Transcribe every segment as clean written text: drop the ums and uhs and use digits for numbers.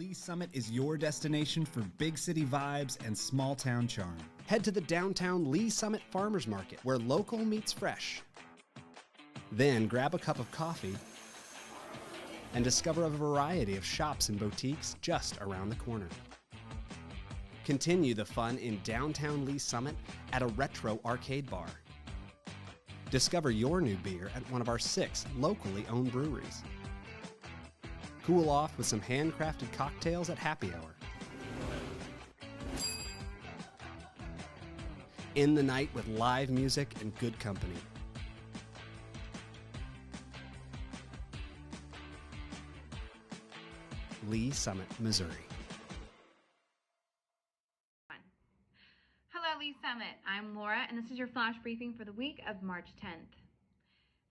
Lee Summit is your destination for big city vibes and small town charm. Head to the downtown Lee Summit Farmers Market, where local meets fresh. Then grab a cup of coffee and discover a variety of shops and boutiques just around the corner. Continue the fun in downtown Lee Summit at a retro arcade bar. Discover your new beer at one of our 6 locally owned breweries. Cool off with some handcrafted cocktails at happy hour. End the night with live music and good company. Lee Summit, Missouri. Hello, Lee Summit. I'm Laura, and this is your flash briefing for the week of March 10th.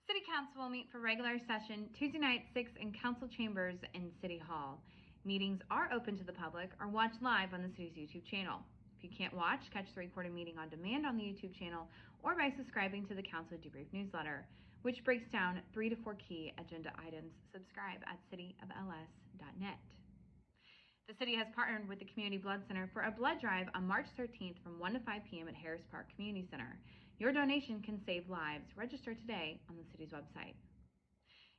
City Council will meet for regular session Tuesday night, 6 in Council Chambers in City Hall. Meetings are open to the public or watch live on the city's YouTube channel. If you can't watch, catch the recorded meeting on demand on the YouTube channel or by subscribing to the Council Debrief newsletter, which breaks down 3 to 4 key agenda items. Subscribe at cityofls.net. The city has partnered with the Community Blood Center for a blood drive on March 13th from 1 to 5 p.m. at Harris Park Community Center. Your donation can save lives. Register today on the city's website.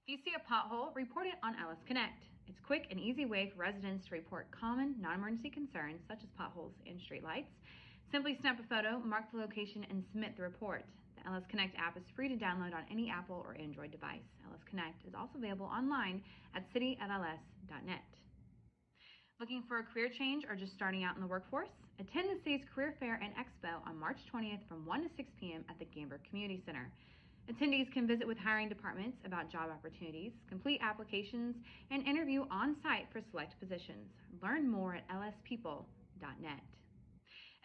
If you see a pothole, report it on LS Connect. It's a quick and easy way for residents to report common non-emergency concerns such as potholes and streetlights. Simply snap a photo, mark the location, and submit the report. The LS Connect app is free to download on any Apple or Android device. LS Connect is also available online at cityofls.net. Looking for a career change or just starting out in the workforce? Attend the city's Career Fair and Expo on March 20th from 1 to 6 p.m. at the Gamber Community Center. Attendees can visit with hiring departments about job opportunities, complete applications, and interview on-site for select positions. Learn more at lspeople.net.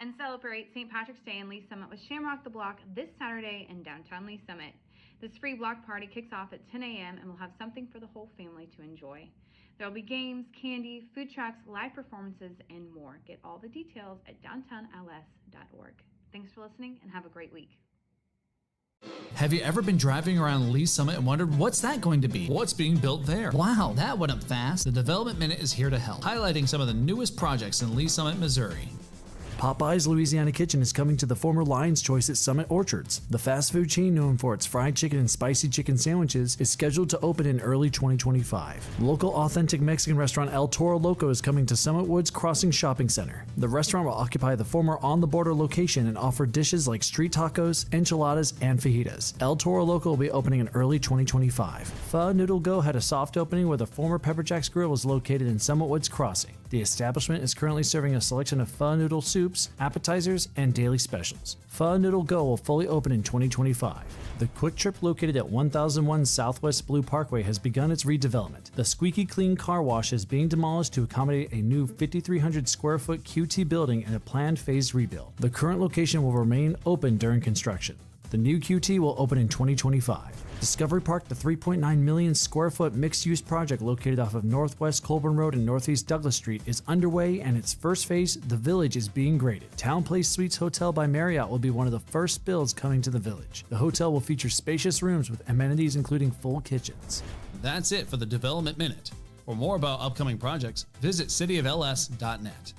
And celebrate St. Patrick's Day in Lee Summit with Shamrock the Block this Saturday in downtown Lee Summit. This free block party kicks off at 10 a.m. and will have something for the whole family to enjoy. There will be games, candy, food trucks, live performances, and more. Get all the details at downtownls.org. Thanks for listening and have a great week. Have you ever been driving around Lee Summit and wondered what's that going to be? What's being built there? Wow, that went up fast. The Development Minute is here to help, highlighting some of the newest projects in Lee Summit, Missouri. Popeye's Louisiana Kitchen is coming to the former Lion's Choice at Summit Orchards. The fast food chain known for its fried chicken and spicy chicken sandwiches is scheduled to open in early 2025. Local authentic Mexican restaurant El Toro Loco is coming to Summit Woods Crossing Shopping Center. The restaurant will occupy the former On the Border location and offer dishes like street tacos, enchiladas, and fajitas. El Toro Loco will be opening in early 2025. Pho Noodle Go had a soft opening where the former Pepper Jack's Grill is located in Summit Woods Crossing. The establishment is currently serving a selection of pho noodle soups, appetizers, and daily specials. Pho Noodle Go will fully open in 2025. The Quick Trip located at 1001 Southwest Blue Parkway has begun its redevelopment. The squeaky clean car wash is being demolished to accommodate a new 5,300 square foot QT building and a planned phased rebuild. The current location will remain open during construction. The new QT will open in 2025. Discovery Park, the 3.9 million square foot mixed-use project located off of Northwest Colburn Road and Northeast Douglas Street, is underway, and its first phase, the Village, is being graded. Town Place Suites Hotel by Marriott will be one of the first builds coming to the Village. The hotel will feature spacious rooms with amenities including full kitchens. That's it for the Development Minute. For more about upcoming projects, visit cityofls.net.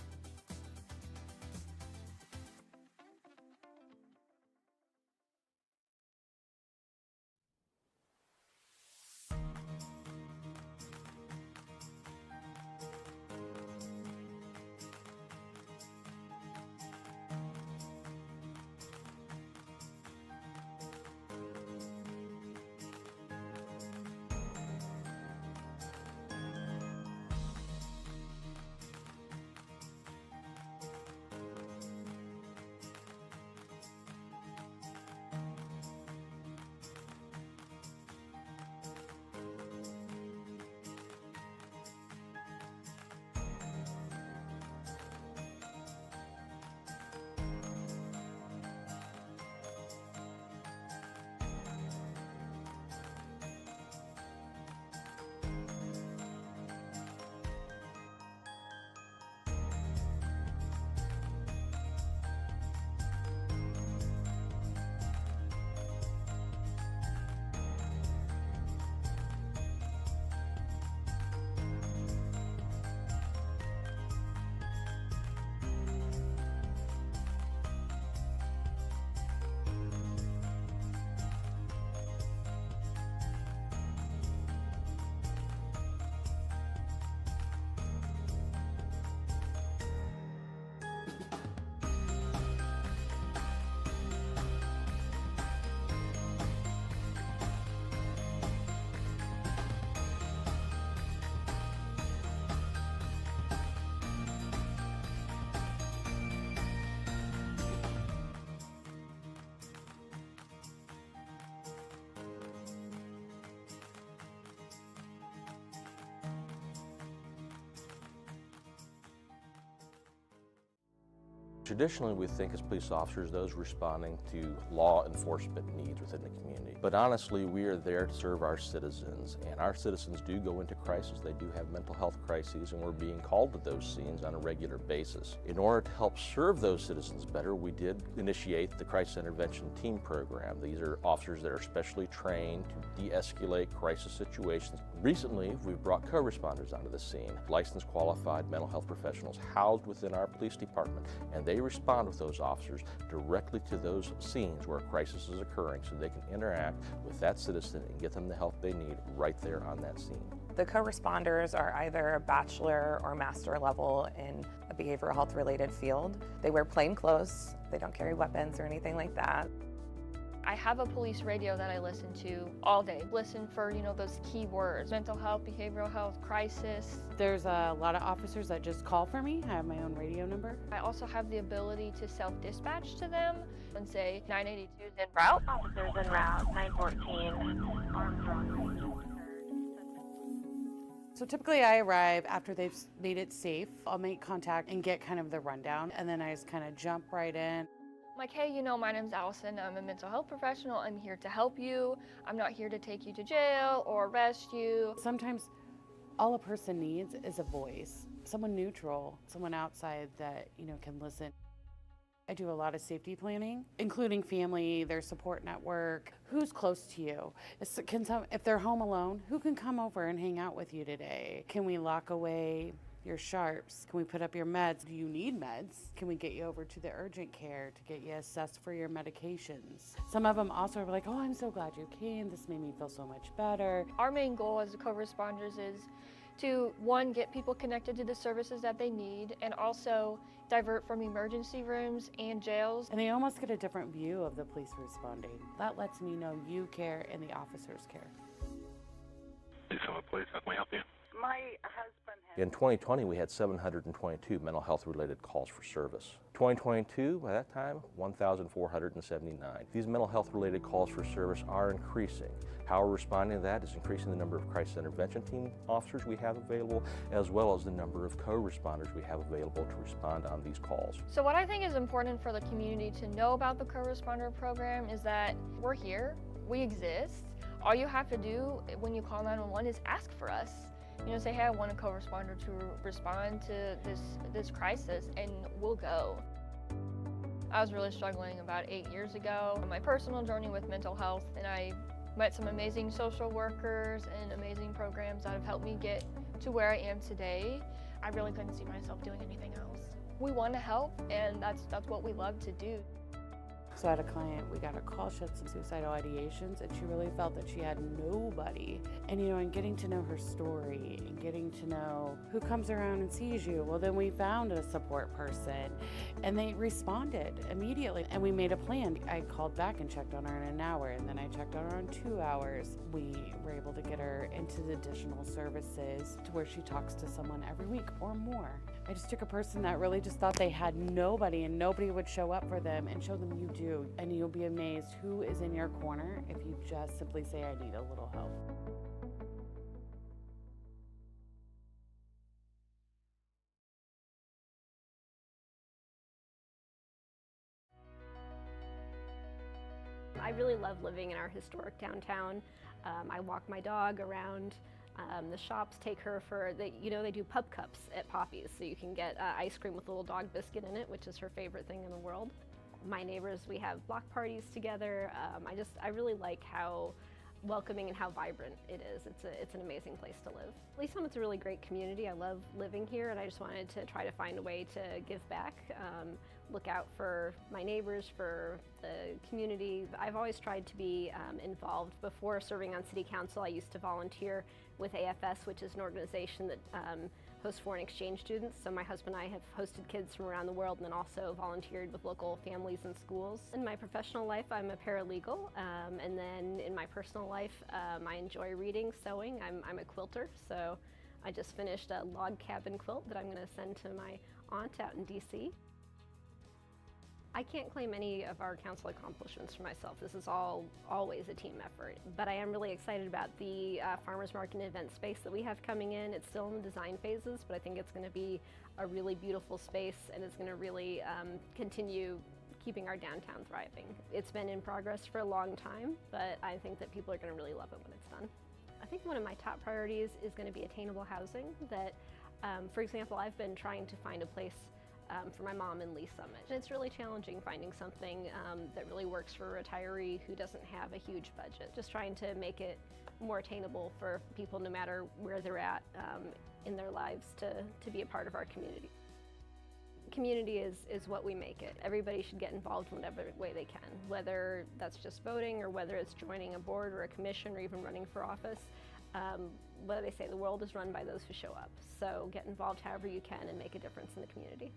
Traditionally, we think as police officers, those responding to law enforcement needs within the community. But honestly, we are there to serve our citizens, and our citizens do go into crisis. They do have mental health crises, and we're being called to those scenes on a regular basis. In order to help serve those citizens better, we did initiate the Crisis Intervention Team Program. These are officers that are specially trained to de-escalate crisis situations. Recently, we've brought co-responders onto the scene, licensed qualified mental health professionals housed within our police department, and they respond with those officers directly to those scenes where a crisis is occurring so they can interact with that citizen and get them the help they need right there on that scene. The co-responders are either bachelor or master level in a behavioral health related field. They wear plain clothes, they don't carry weapons or anything like that. I have a police radio that I listen to all day. Listen for, those key words: mental health, behavioral health, crisis. There's a lot of officers that just call for me. I have my own radio number. I also have the ability to self-dispatch to them and say 982's en route. Officers en route, 914, Armstrong. So typically I arrive after they've made it safe. I'll make contact and get kind of the rundown, and then I just kind of jump right in. Like, hey, my name's Allison. I'm a mental health professional. I'm here to help you. I'm not here to take you to jail or arrest you. Sometimes all a person needs is a voice, someone neutral, someone outside that, can listen. I do a lot of safety planning, including family, their support network, who's close to you. If they're home alone, who can come over and hang out with you today? Can we lock away your sharps? Can we put up your meds? Do you need meds? Can we get you over to the urgent care to get you assessed for your medications? Some of them also are like, oh, I'm so glad you came. This made me feel so much better. Our main goal as co-responders is to, one, get people connected to the services that they need, and also divert from emergency rooms and jails. And they almost get a different view of the police responding. That lets me know you care and the officers care. Please, how can we help you? My husband has... In 2020, we had 722 mental health related calls for service. 2022, by that time, 1,479. These mental health related calls for service are increasing. How we're responding to that is increasing the number of crisis intervention team officers we have available, as well as the number of co-responders we have available to respond on these calls. So what I think is important for the community to know about the co-responder program is that we're here, we exist. All you have to do when you call 911 is ask for us. Say, hey, I want a co-responder to respond to this crisis, and we'll go. I was really struggling about 8 years ago on my personal journey with mental health, and I met some amazing social workers and amazing programs that have helped me get to where I am today. I really couldn't see myself doing anything else. We want to help, and that's what we love to do. So I had a client, we got a call, she had some suicidal ideations, and she really felt that she had nobody. And and getting to know her story and getting to know who comes around and sees you. Well, then we found a support person, and they responded immediately, and we made a plan. I called back and checked on her in an hour, and then I checked on her in 2 hours. We were able to get her into the additional services to where she talks to someone every week or more. I just took a person that really just thought they had nobody and nobody would show up for them, and show them you do. And you'll be amazed who is in your corner if you just simply say, I need a little help. I really love living in our historic downtown. I walk my dog around. The shops take her for, they do pub cups at Poppy's, so you can get ice cream with a little dog biscuit in it, which is her favorite thing in the world. My neighbors, we have block parties together. I really like how welcoming and how vibrant it is. It's an amazing place to live. Lee Summit's a really great community. I love living here, and I just wanted to try to find a way to give back, look out for my neighbors, for the community. I've always tried to be involved. Before serving on city council, I used to volunteer with AFS, which is an organization that hosts foreign exchange students. So my husband and I have hosted kids from around the world, and then also volunteered with local families and schools. In my professional life, I'm a paralegal, and then in my personal life, I enjoy reading, sewing. I'm a quilter, so I just finished a log cabin quilt that I'm going to send to my aunt out in DC. I can't claim any of our council accomplishments for myself. This is always a team effort. But I am really excited about the farmers market and event space that we have coming in. It's still in the design phases, but I think it's going to be a really beautiful space, and it's going to really continue keeping our downtown thriving. It's been in progress for a long time, but I think that people are going to really love it when it's done. I think one of my top priorities is going to be attainable housing. That, for example, I've been trying to find a place for my mom in Lee Summit. And it's really challenging finding something that really works for a retiree who doesn't have a huge budget. Just trying to make it more attainable for people no matter where they're at in their lives to be a part of our community. Community is what we make it. Everybody should get involved in whatever way they can, whether that's just voting or whether it's joining a board or a commission or even running for office. What do they say? The world is run by those who show up. So get involved however you can and make a difference in the community.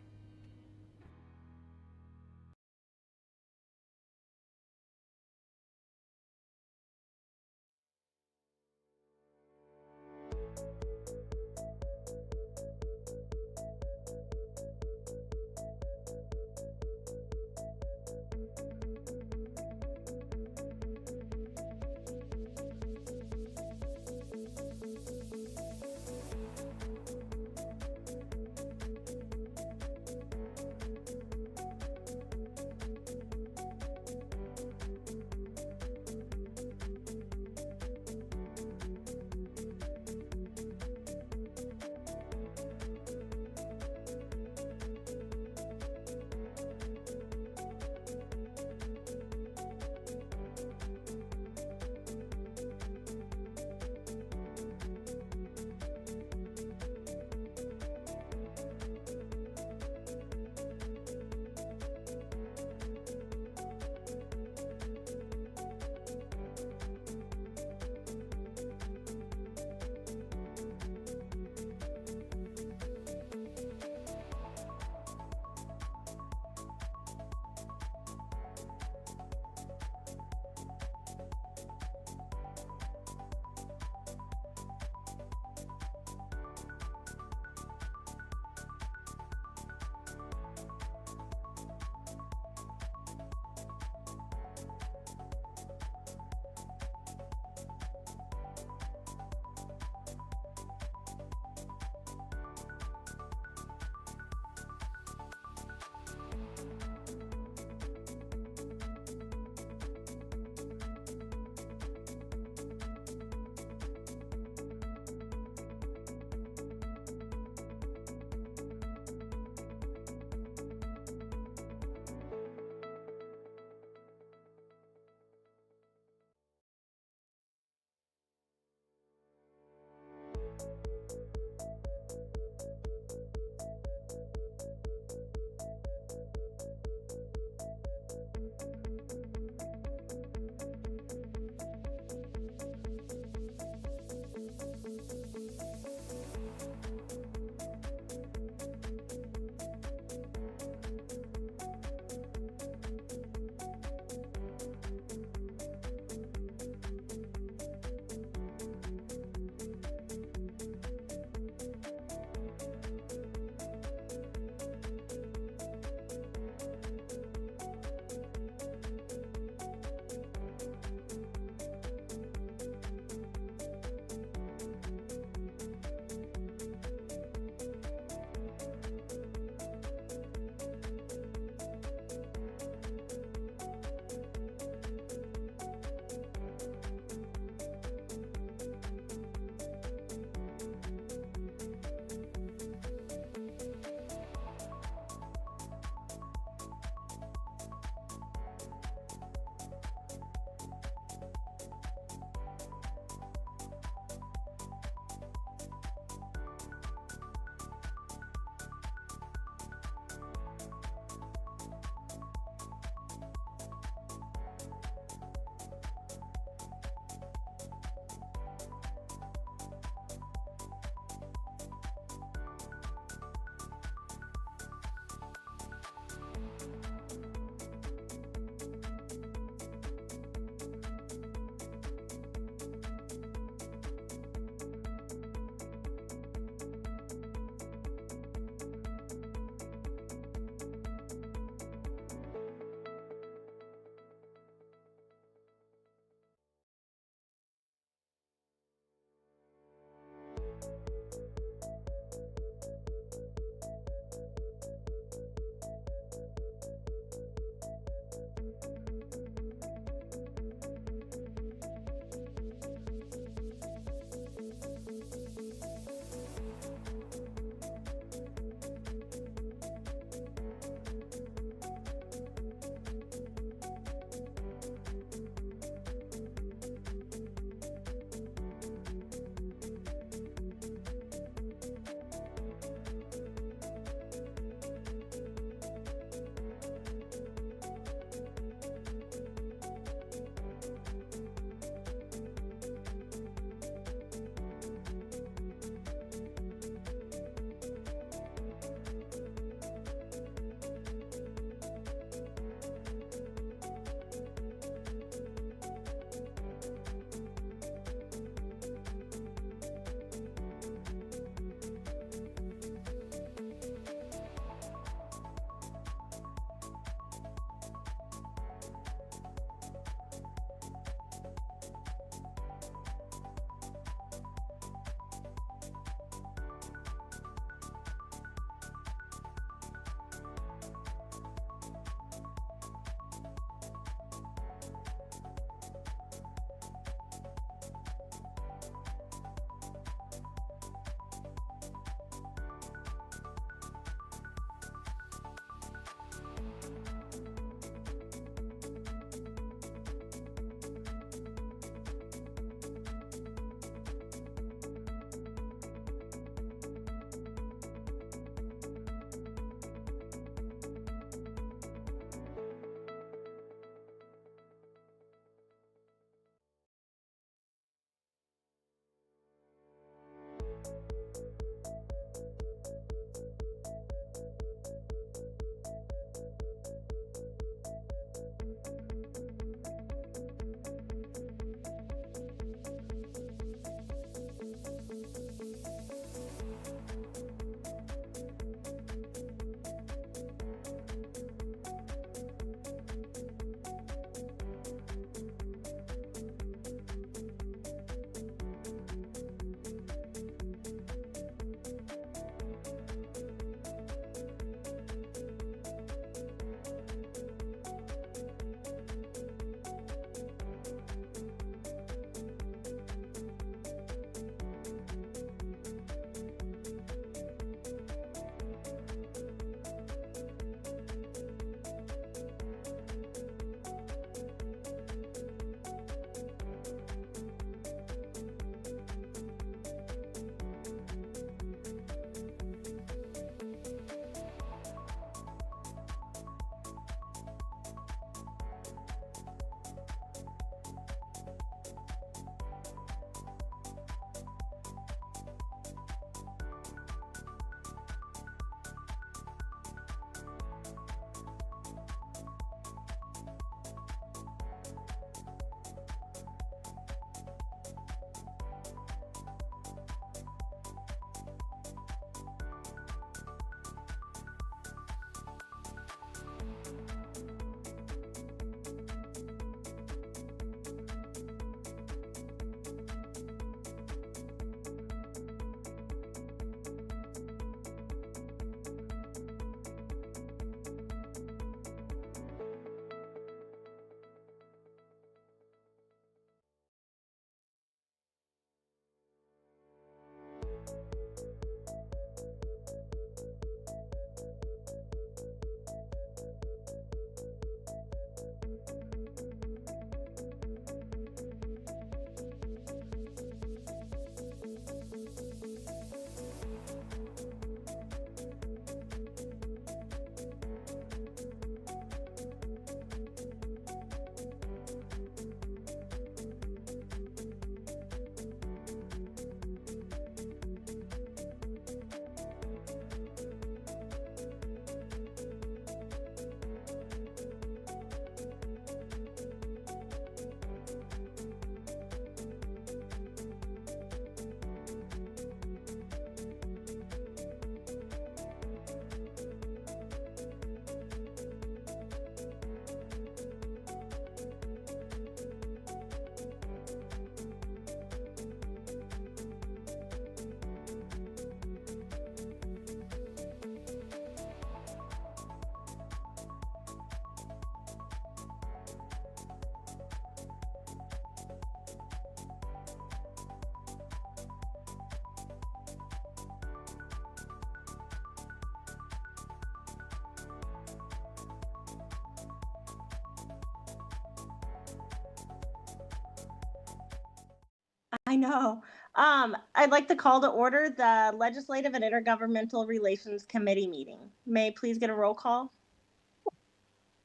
I know. I'd like to call to order the Legislative and Intergovernmental Relations Committee meeting. May I please get a roll call?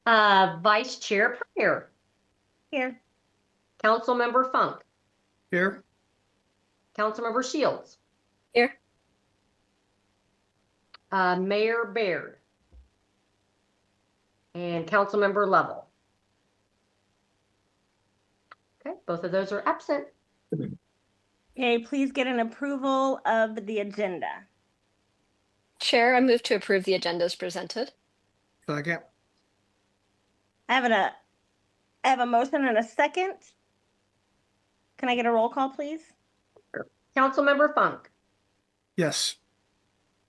Vice Chair Pryor. Here. Councilmember Funk. Here. Councilmember Shields. Here. Mayor Baird. And Councilmember Lovell. Okay, both of those are absent. Okay, please get an approval of the agenda. Chair, I move to approve the agenda as presented. Second. I have a motion and a second. Can I get a roll call, please? Councilmember Funk. Yes.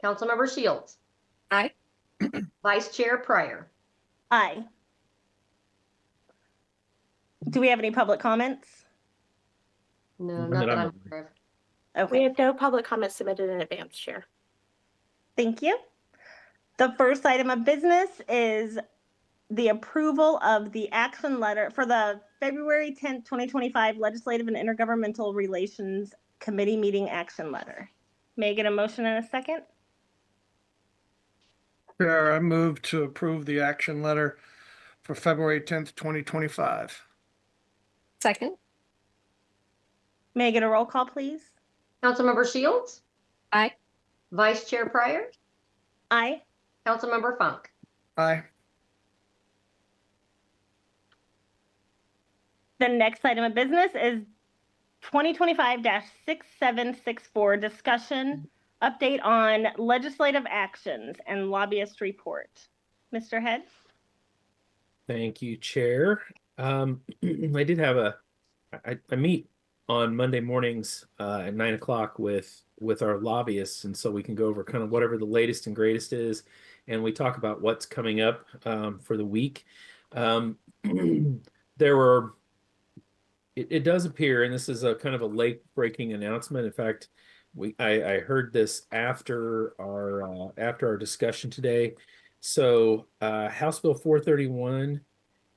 Councilmember Shields. Aye. Vice Chair Pryor. Aye. Do we have any public comments? No, not that I'm aware of. Okay. We have no public comments submitted in advance, Chair. Thank you. The first item of business is the approval of the action letter for the February 10th, 2025 Legislative and Intergovernmental Relations Committee meeting action letter. May I get a motion and a second? Chair, I move to approve the action letter for February 10th, 2025. Second. May I get a roll call, please? Councilmember Shields. Aye. Vice Chair Pryor. Aye. Councilmember Funk. Aye. The next item of business is 2025-6764, discussion, update on legislative actions and lobbyist report. Mr. Head? Thank you, Chair. I did have I meet on Monday mornings at 9 o'clock with our lobbyists, and so we can go over kind of whatever the latest and greatest is, and we talk about what's coming up for the week. It does appear, and this is a kind of a late-breaking announcement. In fact, I heard this after our discussion today. So House Bill 431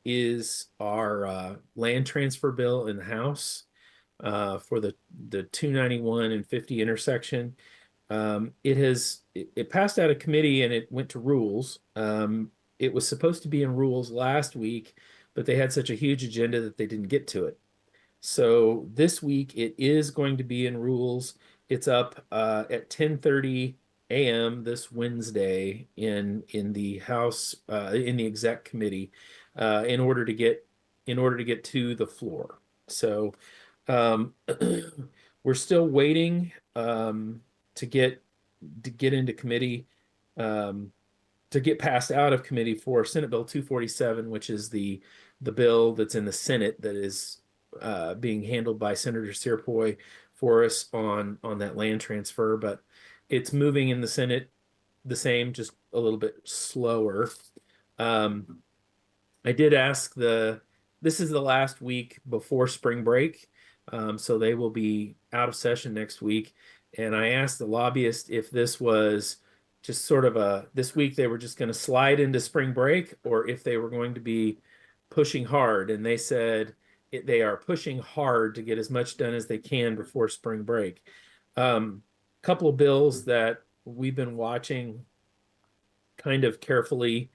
is our land transfer bill in the House for the 291 and 50 intersection. It passed out of committee and it went to rules. It was supposed to be in rules last week, but they had such a huge agenda that they didn't get to it. So this week it is going to be in rules. It's up at 10:30 a.m. this Wednesday in the House in the exec committee in order to get to the floor. So we're still waiting to get into committee to get passed out of committee for Senate Bill 247, which is the bill that's in the Senate that is being handled by Senator Searpoy for us on that land transfer, but it's moving in the Senate the same, just a little bit slower. I did ask this is the last week before spring break, so they will be out of session next week. And I asked the lobbyist if this was just sort of this week they were just going to slide into spring break, or if they were going to be pushing hard. And they said they are pushing hard to get as much done as they can before spring break. Couple of bills that we've been watching kind of carefully.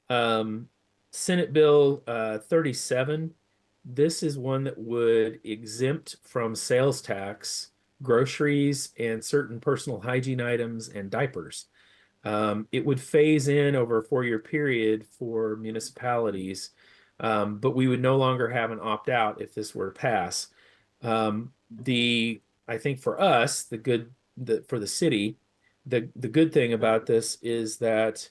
Senate Bill 37. This is one that would exempt from sales tax groceries and certain personal hygiene items and diapers. It would phase in over a 4-year period for municipalities, but we would no longer have an opt-out if this were to pass. I think for us, for the city, the good thing about this is that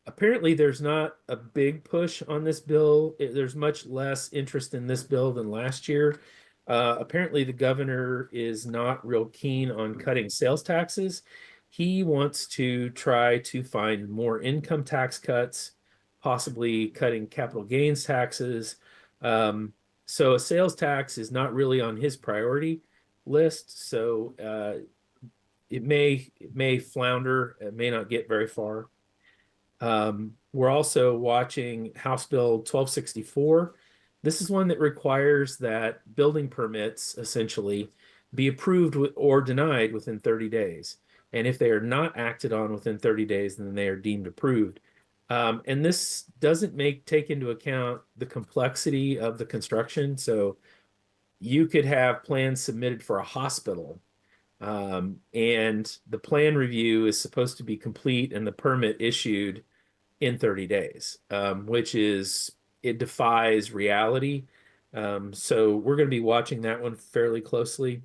apparently there's not a big push on this bill. There's much less interest in this bill than last year. Apparently the governor is not real keen on cutting sales taxes. He wants to try to find more income tax cuts, possibly cutting capital gains taxes. So a sales tax is not really on his priority list. So it may flounder. It may not get very far. We're also watching House Bill 1264. This is one that requires that building permits essentially be approved or denied within 30 days. And if they are not acted on within 30 days, then they are deemed approved. And this doesn't take into account the complexity of the construction. So you could have plans submitted for a hospital, and the plan review is supposed to be complete and the permit issued in 30 days, which it defies reality. So we're going to be watching that one fairly closely.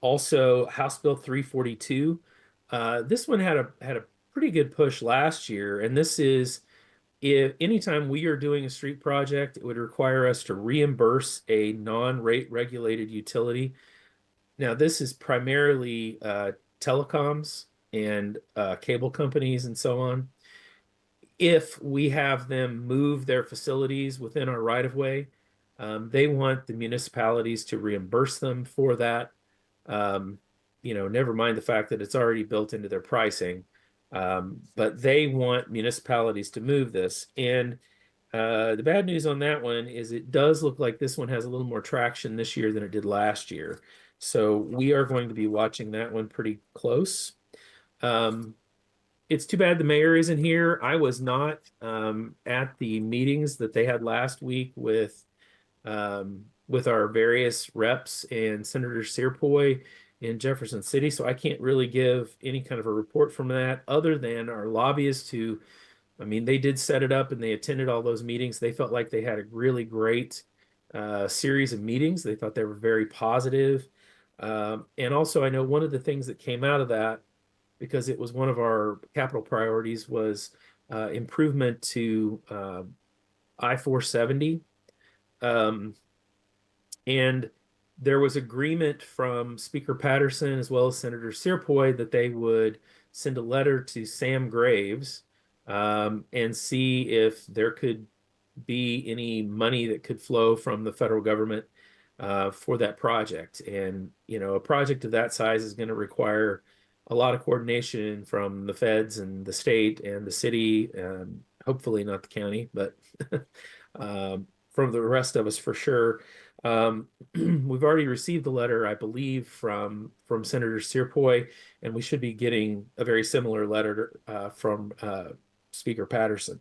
Also, House Bill 342. This one had a pretty good push last year, and this is if anytime we are doing a street project, it would require us to reimburse a non-rate regulated utility. Now, this is primarily telecoms and cable companies and so on. If we have them move their facilities within our right-of-way, they want the municipalities to reimburse them for that. Never mind the fact that it's already built into their pricing. But they want municipalities to move this. And the bad news on that one is it does look like this one has a little more traction this year than it did last year. So we are going to be watching that one pretty close. It's too bad the mayor isn't here. I was not at the meetings that they had last week with our various reps and Senator Searpoy in Jefferson City. So I can't really give any kind of a report from that other than our lobbyists who, they did set it up and they attended all those meetings. They felt like they had a really great series of meetings. They thought they were very positive. And also I know one of the things that came out of that, because it was one of our capital priorities, was improvement to I-470. And there was agreement from Speaker Patterson as well as Senator Searpoy that they would send a letter to Sam Graves and see if there could be any money that could flow from the federal government for that project. And, a project of that size is going to require a lot of coordination from the feds and the state and the city, hopefully not the county, but from the rest of us for sure. We've already received the letter, I believe, from Senator Searpoy, and we should be getting a very similar letter from Speaker Patterson.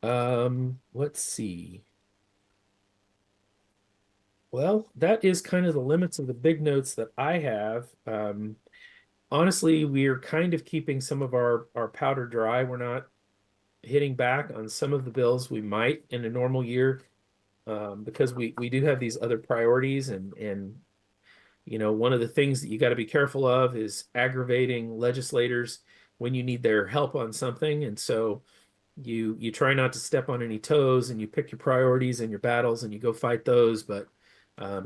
Let's see. Well, that is kind of the limits of the big notes that I have. Honestly, we're kind of keeping some of our powder dry. We're not hitting back on some of the bills we might in a normal year. Because we do have these other priorities, and one of the things that you got to be careful of is aggravating legislators when you need their help on something. And so you try not to step on any toes, and you pick your priorities and your battles and you go fight those, but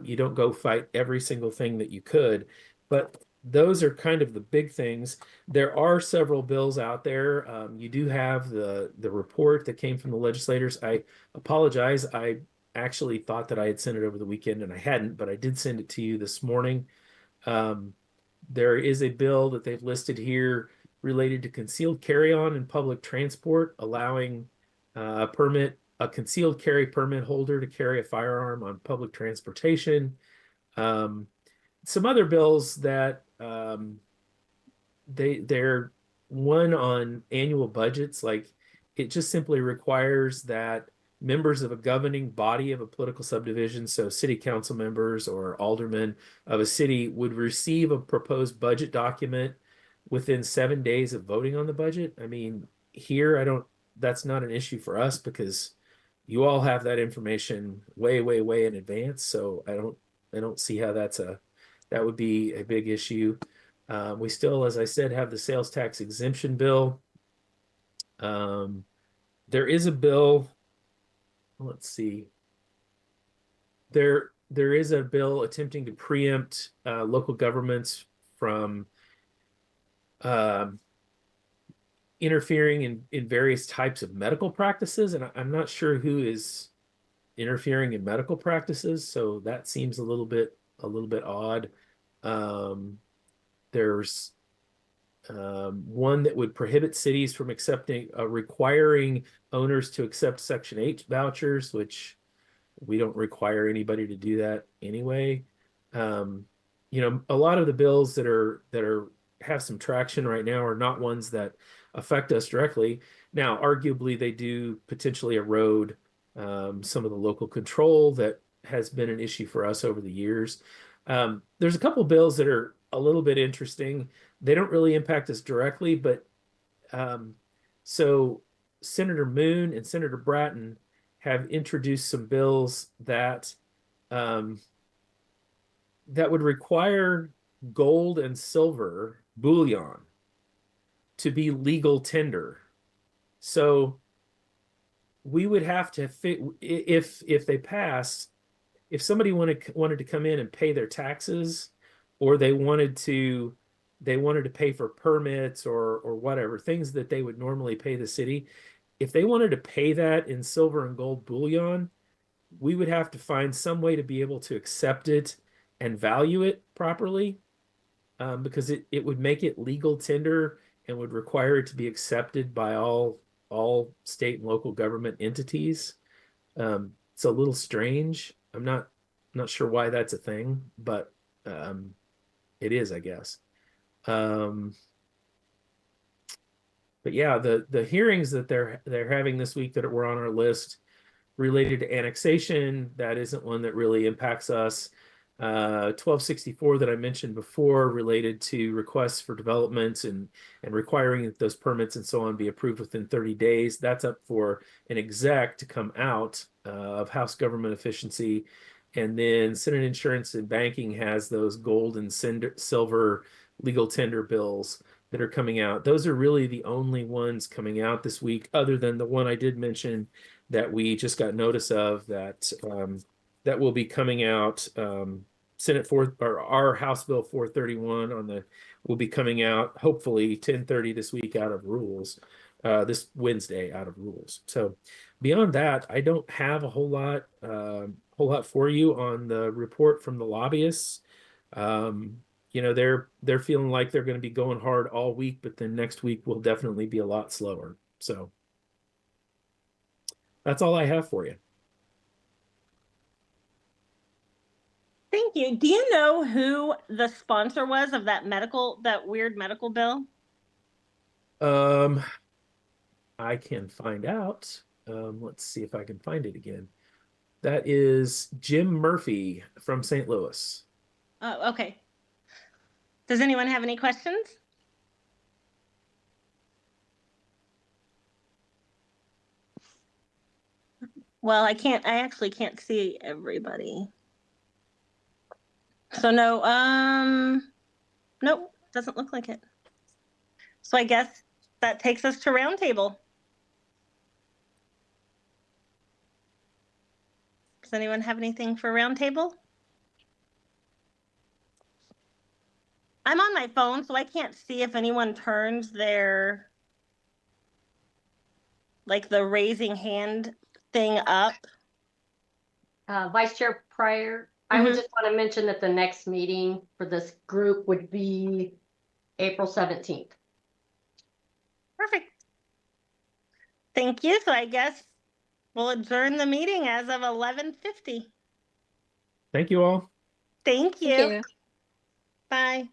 you don't go fight every single thing that you could. But those are kind of the big things. There are several bills out there. You do have the report that came from the legislators. I apologize. I actually thought that I had sent it over the weekend and I hadn't, but I did send it to you this morning. There is a bill that they've listed here related to concealed carry-on in public transport, allowing a concealed carry permit holder to carry a firearm on public transportation. Some other bills that they're one on annual budgets, like it just simply requires that members of a governing body of a political subdivision, so city council members or aldermen of a city, would receive a proposed budget document within 7 days of voting on the budget. Here, that's not an issue for us because you all have that information way, way, way in advance. So I don't see how that would be a big issue. We still, as I said, have the sales tax exemption bill. There is a bill. Let's see. There is a bill attempting to preempt local governments from interfering in various types of medical practices, and I'm not sure who is interfering in medical practices, so that seems a little bit odd. There's one that would prohibit cities from requiring owners to accept Section 8 vouchers, which We don't require anybody to do that anyway. You know, a lot of the bills that are have some traction right now are not ones that affect us directly. Now, arguably, they do potentially erode some of the local control that has been an issue for us over the years. There's a couple bills that are a little bit interesting. They don't really impact us directly, but so Senator Moon and Senator Bratton have introduced some bills that that would require gold and silver bullion to be legal tender. So we would have to fit, if they pass, if somebody wanted to come in and pay their taxes, or they wanted to pay for permits or whatever, things that they would normally pay the city, if they wanted to pay that in silver and gold bullion, we would have to find some way to be able to accept it and value it properly, because it would make it legal tender and would require it to be accepted by all state and local government entities. It's a little strange. I'm not sure why that's a thing, but it is, I guess. But yeah, the hearings that they're having this week that were on our list related to annexation, that isn't one that really impacts us. 1264 that I mentioned before related to requests for developments and requiring that those permits and so on be approved within 30 days. That's up for an exec to come out of House Government Efficiency. And then Senate Insurance and Banking has those gold and silver legal tender bills that are coming out. Those are really the only ones coming out this week, other than the one I did mention that we just got notice of that that will be coming out. Senate or our House Bill 431 will be coming out hopefully 10:30 this week out of rules, this Wednesday out of rules. So beyond that, I don't have a whole lot for you on the report from the lobbyists. You know, they're feeling like they're going to be going hard all week, but then next week will definitely be a lot slower. So that's all I have for you. Thank you. Do you know who the sponsor was of that weird medical bill? I can find out. Let's see if I can find it again. That is Jim Murphy from St. Louis. Oh, okay. Does anyone have any questions? Well, I actually can't see everybody. So no, nope, doesn't look like it. So I guess that takes us to Roundtable. Does anyone have anything for Roundtable? I'm on my phone, so I can't see if anyone turns their, like, the raising hand thing up. Vice Chair Pryor, I would just want to mention that the next meeting for this group would be April 17th. Perfect. Thank you. So I guess we'll adjourn the meeting as of 11:50. Thank you all. Thank you. Thank you. Bye.